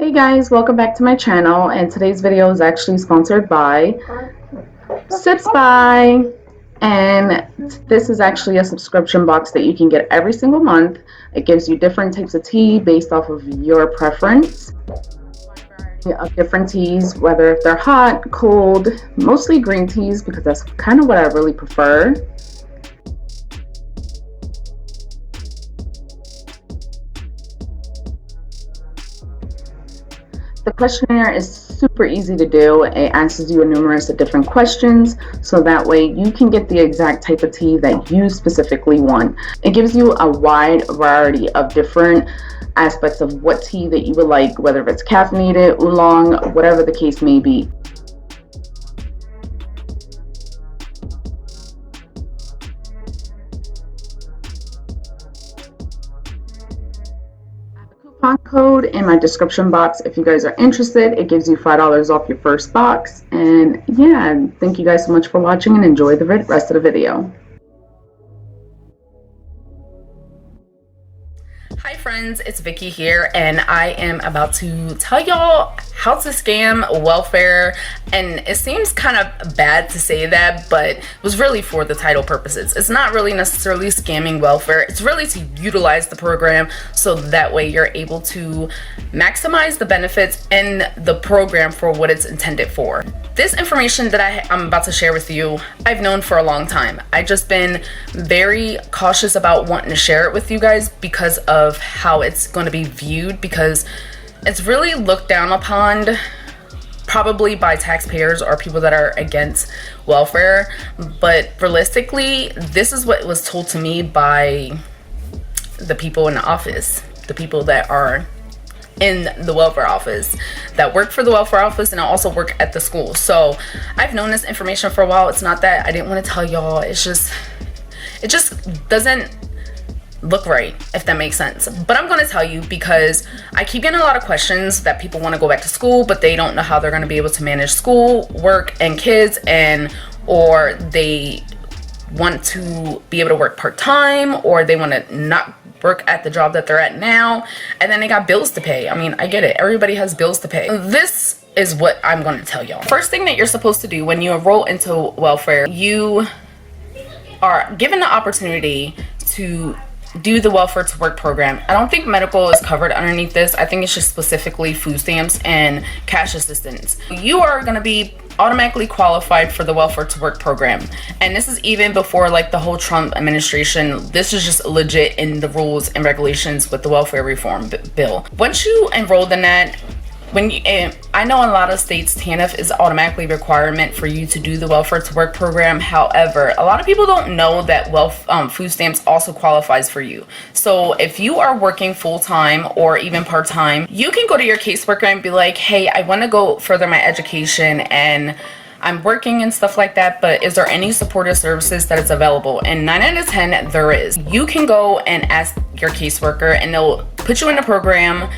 Hey guys, welcome back to my channel, and today's video is actually sponsored by SipsBy. And this is actually a subscription box that you can get every single month. It gives you different types of tea based off of your preference of different teas, whether if they're hot, cold, mostly green teas because that's kind of what I really prefer. The questionnaire is super easy to do. It asks you numerous of different questions, so that way you can get the exact type of tea that you specifically want. It gives you a wide variety of different aspects of what tea that you would like, whether it's caffeinated, oolong, whatever the case may be. Coupon code in my description box if you guys are interested. It gives you $5 off your first box. And yeah, thank you guys so much for watching and enjoy the rest of the video. Hi friends, it's Vicki here, and I am about to tell y'all how to scam welfare. And it seems kind of bad to say that, but it was really for the title purposes. It's not really necessarily scamming welfare. It's really to utilize the program so that way you're able to maximize the benefits in the program for what it's intended for. This information that I'm about to share with you, I've known for a long time. I've just been very cautious about wanting to share it with you guys because of how it's going to be viewed, because it's really looked down upon probably by taxpayers or people that are against welfare. But realistically, this is what was told to me by the people in the office, the people that are in the welfare office, that work for the welfare office, and I also work at the school. So I've known this information for a while. It's not that I didn't want to tell y'all, it just doesn't look right, if that makes sense. But I'm going to tell you because I keep getting a lot of questions that people want to go back to school, but they don't know how they're going to be able to manage school, work, and kids, or they want to be able to work part-time, or they want to not work at the job that they're at now, and then they got bills to pay. I mean, I get it. Everybody has bills to pay. This is what I'm going to tell y'all. First thing that you're supposed to do when you enroll into welfare, you are given the opportunity to do the welfare to work program. I don't think medical is covered underneath this. I think it's just specifically food stamps and cash assistance. You are going to be automatically qualified for the welfare to work program, and this is even before like the whole Trump administration. This is just legit in the rules and regulations with the welfare reform bill. Once you enrolled in that, I know in a lot of states TANF is automatically a requirement for you to do the welfare to work program. However, a lot of people don't know that food stamps also qualifies for you. So if you are working full-time or even part-time, you can go to your caseworker and be like, hey, I want to go further my education and I'm working and stuff like that, but is there any supportive services that is available? And 9 out of 10 there is. You can go and ask your caseworker and they'll put you in a program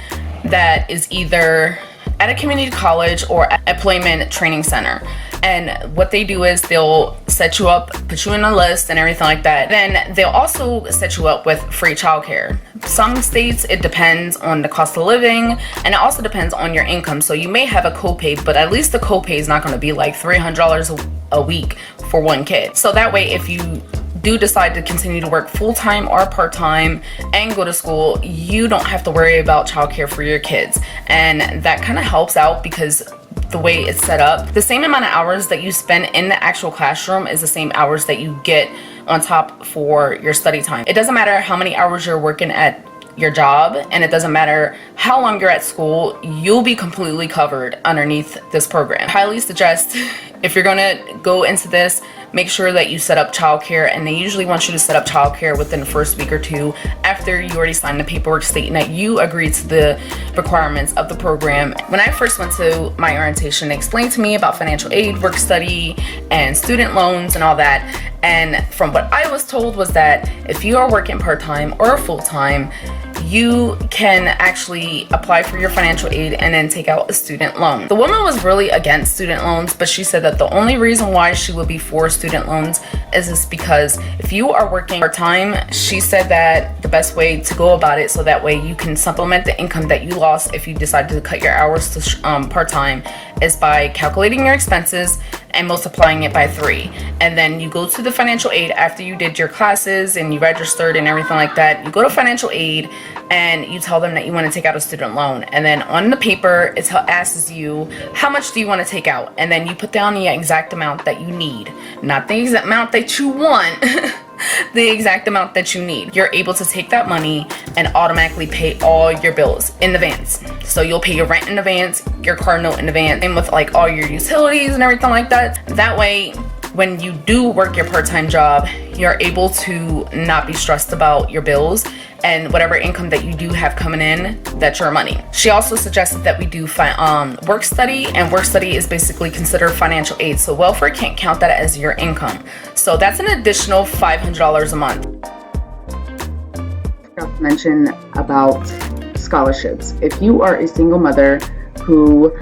that is either at a community college or at a employment training center. And what they do is they'll set you up, put you in a list and everything like that. Then they'll also set you up with free childcare. Some states, it depends on the cost of living, and it also depends on your income. So you may have a copay, but at least the copay is not going to be like $300 a week for one kid. So that way, if you do decide to continue to work full-time or part-time and go to school, you don't have to worry about childcare for your kids. And that kind of helps out because the way it's set up, the same amount of hours that you spend in the actual classroom is the same hours that you get on top for your study time. It doesn't matter how many hours you're working at your job, and it doesn't matter how long you're at school, you'll be completely covered underneath this program. I highly suggest, if you're gonna go into this, make sure that you set up childcare, and they usually want you to set up childcare within the first week or two after you already signed the paperwork stating that you agreed to the requirements of the program. When I first went to my orientation, they explained to me about financial aid, work study, and student loans and all that. And from what I was told was that if you are working part-time or full-time, you can actually apply for your financial aid and then take out a student loan. The woman was really against student loans, but she said that the only reason why she would be for student loans is just because if you are working part-time, she said that the best way to go about it so that way you can supplement the income that you lost if you decide to cut your hours to part-time is by calculating your expenses and multiplying it by 3. And then you go to the financial aid after you did your classes and you registered and everything like that. You go to financial aid and you tell them that you want to take out a student loan. And then on the paper, it asks you, how much do you want to take out? And then you put down the exact amount that you need, not the exact amount that you want. The exact amount that you need. You're able to take that money and automatically pay all your bills in advance. So you'll pay your rent in advance, your car note in advance, and with like all your utilities and everything like that. That way, when you do work your part-time job, you're able to not be stressed about your bills and whatever income that you do have coming in, that's your money. She also suggested that we do work study, and work study is basically considered financial aid. So welfare can't count that as your income. So that's an additional $500 a month. I forgot to mention about scholarships. If you are a single mother who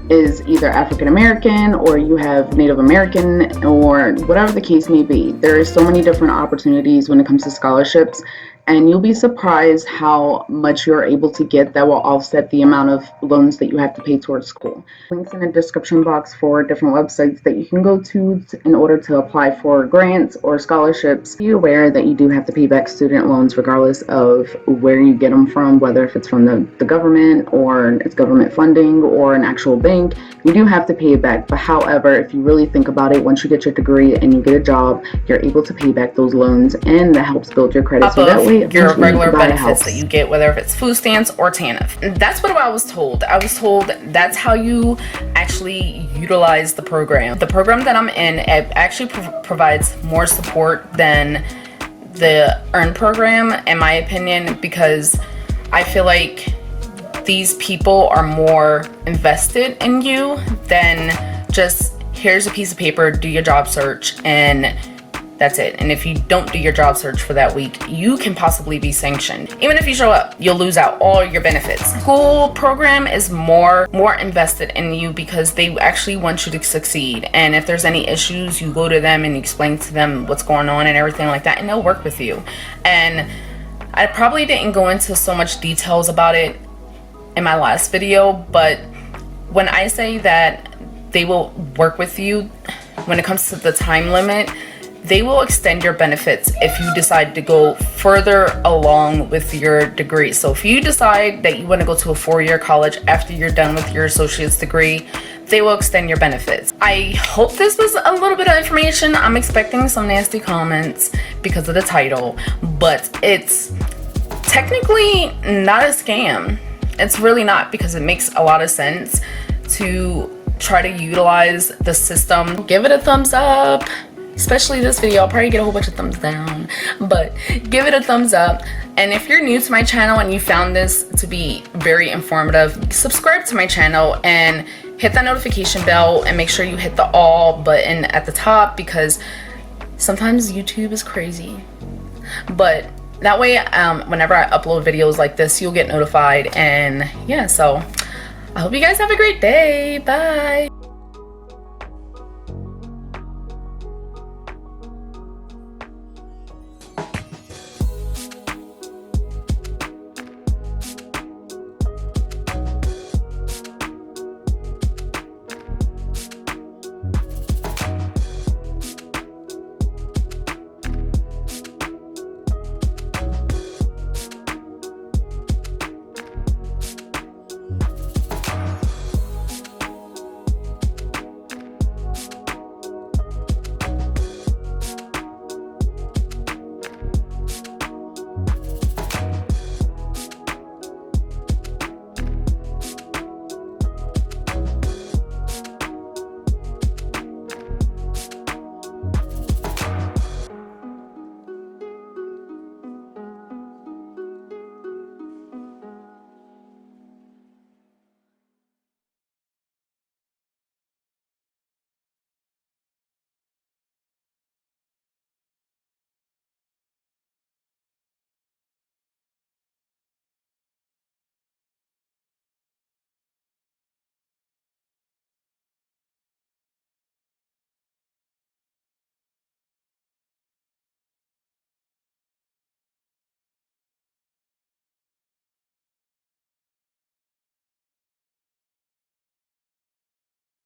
is either African American or you have Native American or whatever the case may be, there are so many different opportunities when it comes to scholarships, and you'll be surprised how much you're able to get that will offset the amount of loans that you have to pay towards school. Links in the description box for different websites that you can go to in order to apply for grants or scholarships. Be aware that you do have to pay back student loans regardless of where you get them from, whether if it's from the government or it's government funding or an actual bank. You do have to pay it back. But however, if you really think about it, once you get your degree and you get a job, you're able to pay back those loans, and that helps build your credit. So that way your regular benefits that you get, whether if it's food stamps or TANF. That's what I was told. I was told that's how you actually utilize the program. The program that I'm in, it actually provides more support than the EARN program, in my opinion, because I feel like these people are more invested in you than just here's a piece of paper, do your job search, and that's it. And if you don't do your job search for that week, you can possibly be sanctioned. Even if you show up, you'll lose out all your benefits. School program is more invested in you because they actually want you to succeed. And if there's any issues, you go to them and explain to them what's going on and everything like that, and they'll work with you. And I probably didn't go into so much details about it in my last video, but when I say that they will work with you when it comes to the time limit, they will extend your benefits if you decide to go further along with your degree. So if you decide that you want to go to a 4-year college after you're done with your associate's degree, they will extend your benefits. I hope this was a little bit of information. I'm expecting some nasty comments because of the title, but it's technically not a scam. It's really not, because it makes a lot of sense to try to utilize the system. Give it a thumbs up. Especially this video. I'll probably get a whole bunch of thumbs down, but give it a thumbs up. And if you're new to my channel and you found this to be very informative, subscribe to my channel and hit that notification bell, and make sure you hit the all button at the top, because sometimes YouTube is crazy. But that way, whenever I upload videos like this, you'll get notified. And yeah, so I hope you guys have a great day. Bye.